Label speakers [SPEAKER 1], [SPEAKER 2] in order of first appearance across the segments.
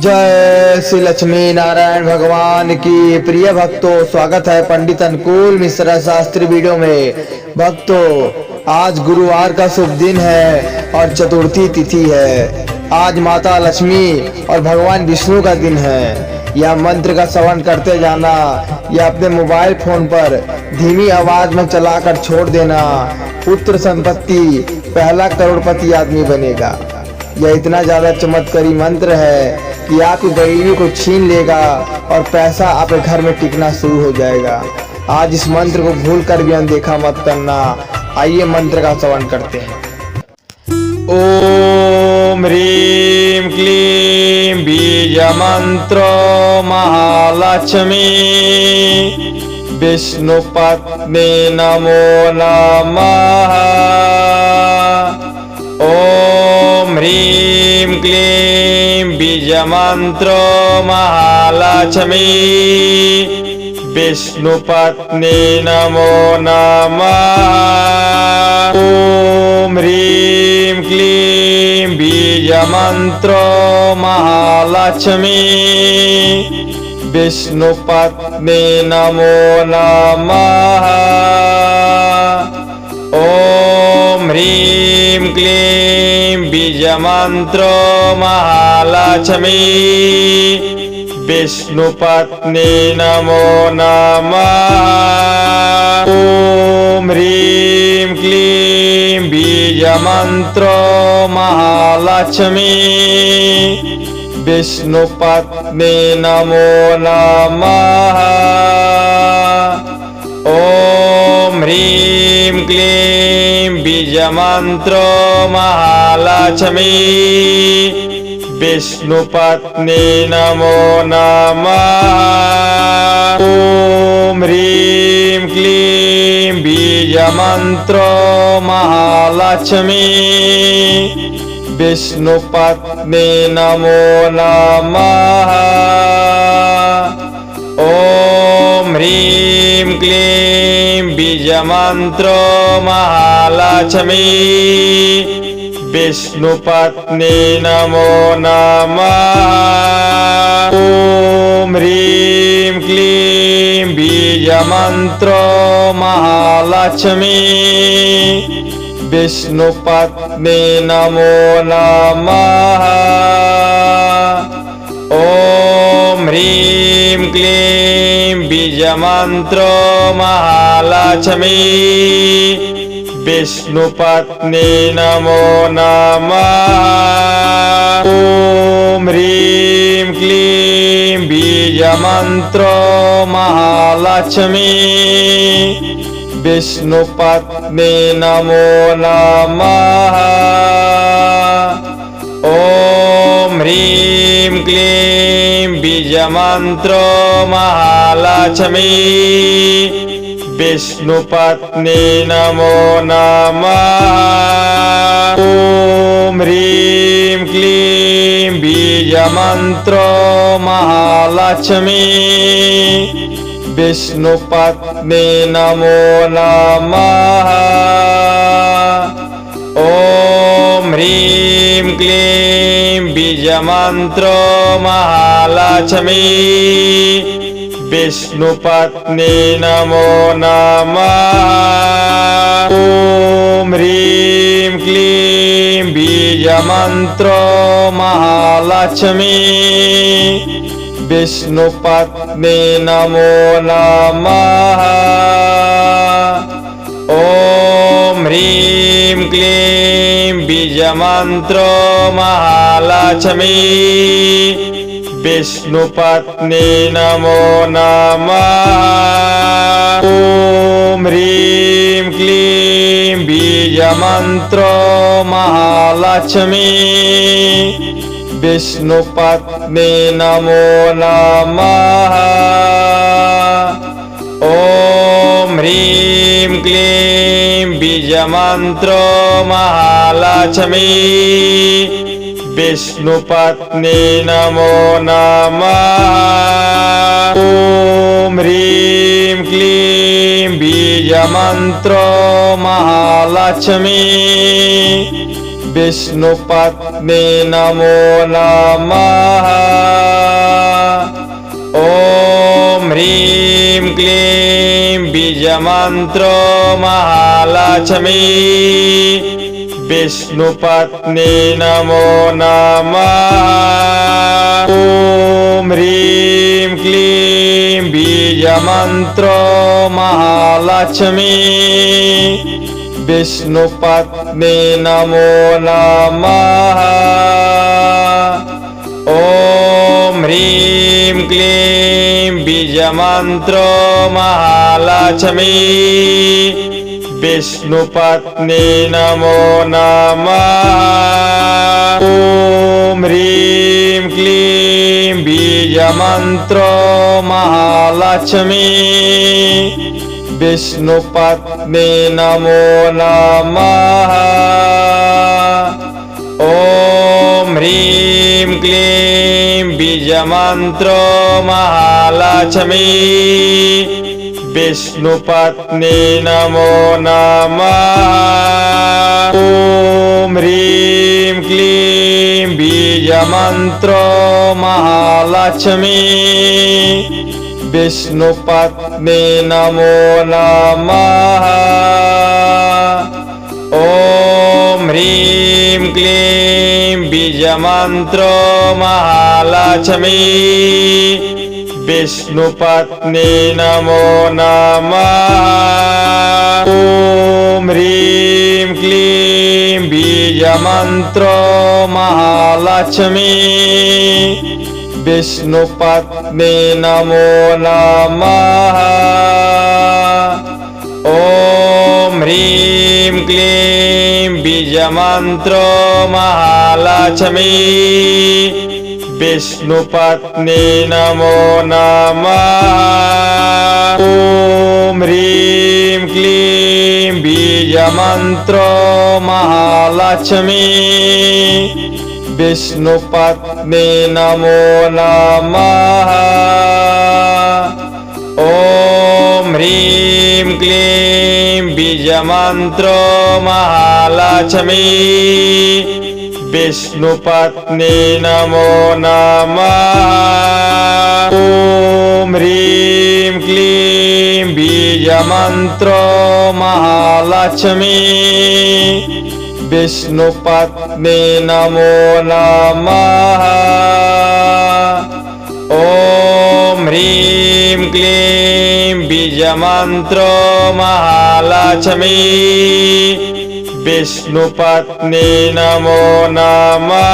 [SPEAKER 1] जय श्री लक्ष्मी नारायण भगवान की। प्रिय भक्तों, स्वागत है पंडित अनुकूल मिश्रा शास्त्री वीडियो में। भक्तों, आज गुरुवार का शुभ दिन है और चतुर्थी तिथि है। आज माता लक्ष्मी और भगवान विष्णु का दिन है। यह मंत्र का श्रवण करते जाना या अपने मोबाइल फोन पर धीमी आवाज में चलाकर छोड़ देना। पुत्र संपत्ति, पहला करोड़पति आदमी बनेगा। यह इतना ज्यादा चमत्कारी मंत्र है कि आपकी गरीबी को छीन लेगा और पैसा आपके घर में टिकना शुरू हो जाएगा। आज इस मंत्र को भूलकर भी अनदेखा मत करना। आइए मंत्र का श्रवण करते हैं। ओम ह्रीं क्लीं बीज मंत्र महालक्ष्मी विष्णु पत्नी नमो नमः। ओम ह्रीं क्लीं बीज मंत्र महालक्ष्मी विष्णु पत्नी नमो नमः। ओम ह्रीं क्लीं बीज मंत्र महालक्ष्मी विष्णु पत्नी नमो नमः। ओम ह्रीं क्लीं बीज मंत्र महालक्ष्मी विष्णु पत्नी नमो नमः। ओम ह्रीं क्लीं बीज मंत्र महालक्ष्मी विष्णु पत्नी नमो नमः। ओम ह्रीं क्लीं बीज मंत्र महालक्ष्मी विष्णु पत्नी नमो नमः। ओम ह्रीं क्लीं बीज मंत्र महालक्ष्मी विष्णु पत्नी नमो नमः। ओम ह्रीं क्लीं बीज मंत्र महालक्ष्मी विष्णु पत्नी नमो नमः। ओम ह्रीं क्लीं बीज मंत्र महालक्ष्मी विष्णु पत्नी नमो नमः। ओम ह्रीं क्लीं बीज मंत्र महालक्ष्मी विष्णु पत्नी नमो नमः। ओम ह्रीं क्लीं बीज मंत्र महालक्ष्मी विष्णु पत्नी नमो नमः। ओम ह्रीं क्लीं बीज मंत्र महालक्ष्मी विष्णु पत्नी नमो नमः। ओम ह्रीं क्लीं बीज मंत्र महालक्ष्मी विष्णु पत्नी नमो नमः। ओम ह्रीं क्लीं बीज मंत्र महालक्ष्मी विष्णु पत्नी नमो नमः। ओम ह्रीं क्लीं बीज मंत्र महालक्ष्मी विष्णु पत्नी नमो नमः। ओम ह्रीं क्लीं बीज मंत्र महालक्ष्मी विष्णु पत्नी नमो नमः। ओम ह्रीं क्लीं बीज मंत्र महालक्ष्मी विष्णु पत्नी नमो नमः। ओम ह्रीं क्लीं बीज मंत्र महालक्ष्मी विष्णु पत्नी नमो नमः। ओम ह्रीं क्लीं बीज मंत्र महालक्ष्मी विष्णुपत्नी नमो नमः। ॐ ह्रीं क्लीं बीजमन्त्रो महालक्ष्मी विष्णुपत्नी नमो नमः। ॐ ह्रीं क्लीं बीजमन्त्रो महालक्ष्मी विष्णुपत्नी नमो नमः। ॐ ह्रीं क्लीं बीजमन्त्रो महालक्ष्मी विष्णुपत्नी नमो नमः। ॐ ह्रीं क्लीं बीजमन्त्रो महालक्ष्मी विष्णुपत्नी नमो नमः। ॐ ह्रीं क्लीं बीजमन्त्रो महालक्ष्मी विष्णुपत्नी नमो नमः। ॐ ह्रीं क्लीं बीजमन्त्रो महालक्ष्मी विष्णुपत्नी नमो नमः। ॐ ह्रीं क्लीं बीजमन्त्रो महालक्ष्मी विष्णुपत्नी नमो नमः। ॐ ह्रीं क्लीं बीजमन्त्रो महालक्ष्मी विष्णुपत्नी नमो नमः। ॐ ह्रीं क्लीं बीजमन्त्रो महालक्ष्मी विष्णुपत्नी नमो नमः। ॐ ह्रीं क्लीं बीजमन्त्रो महालक्ष्मी विष्णुपत्नी नमो नमः। ॐ ह्रीं क्लीं बीजमन्त्रो महालक्ष्मी विष्णुपत्नी नमो नमः। ॐ ह्रीं क्लीं बीजमन्त्रो महालक्ष्मी विष्णुपत्नी नमो नमः। ॐ ह्रीं क्लीं बीजमन्त्रो महालक्ष्मी विष्णुपत्नी नमो नमः।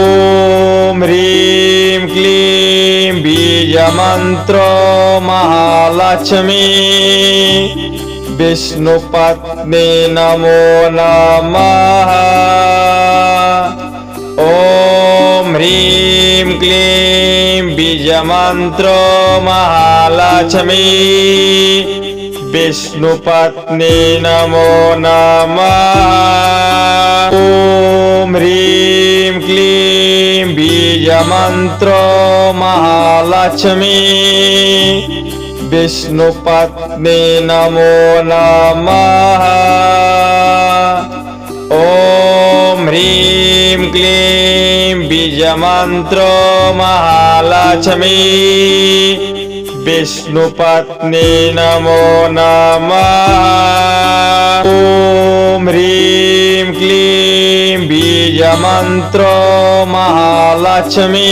[SPEAKER 1] ॐ ह्रीं क्लीं बीजमन्त्रो महालक्ष्मी विष्णुपत्नी नमो नमः। ॐ ह्रीं क्लीं बीजमन्त्रो महालक्ष्मी विष्णुपत्नी नमो नमः। ॐ ह्रीं क्लीं बीजमन्त्रो महालक्ष्मी विष्णुपत्नी नमो नमः। ॐ ह्रीं क्लीं बीजमन्त्रो महालक्ष्मी विष्णुपत्नी नमो नमः। ॐ ह्रीं क्लीं बीजमन्त्रो महालक्ष्मी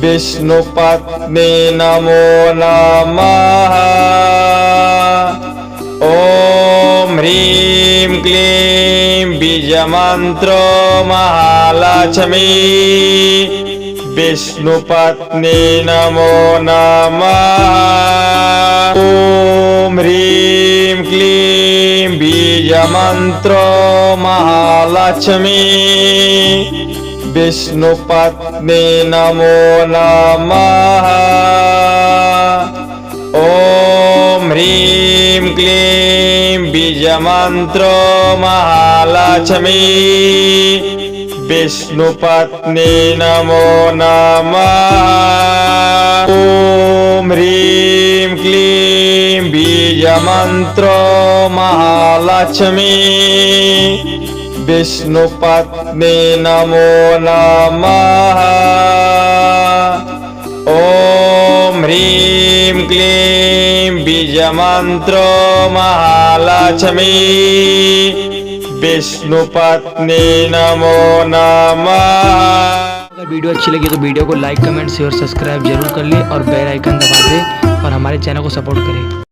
[SPEAKER 1] विष्णुपत्नी नमो नमः। ॐ ह्रीं क्लीं बीजमन्त्रो महालक्ष्मी विष्णुपत्नी नमो नमः। ॐ ह्रीं क्लीं बीजमन्त्रो महालक्ष्मी विष्णुपत्नी नमो नमः। ॐ ह्रीं क्लीं बीजमन्त्रो महालक्ष्मी विष्णुपत्नी नमो नमः। ॐ ह्रीं क्लीं बीज बीज मंत्र महालक्ष्मी विष्णु पत्नी नमो नमः। ओम ह्रीं क्लीं बीज मंत्र महालक्ष्मी विष्णु पत्नी नमो नमः।
[SPEAKER 2] अगर वीडियो अच्छी लगी तो वीडियो को लाइक कमेंट शेयर सब्सक्राइब जरूर कर ले और बेल आइकन दबा दे और हमारे चैनल को सपोर्ट करें।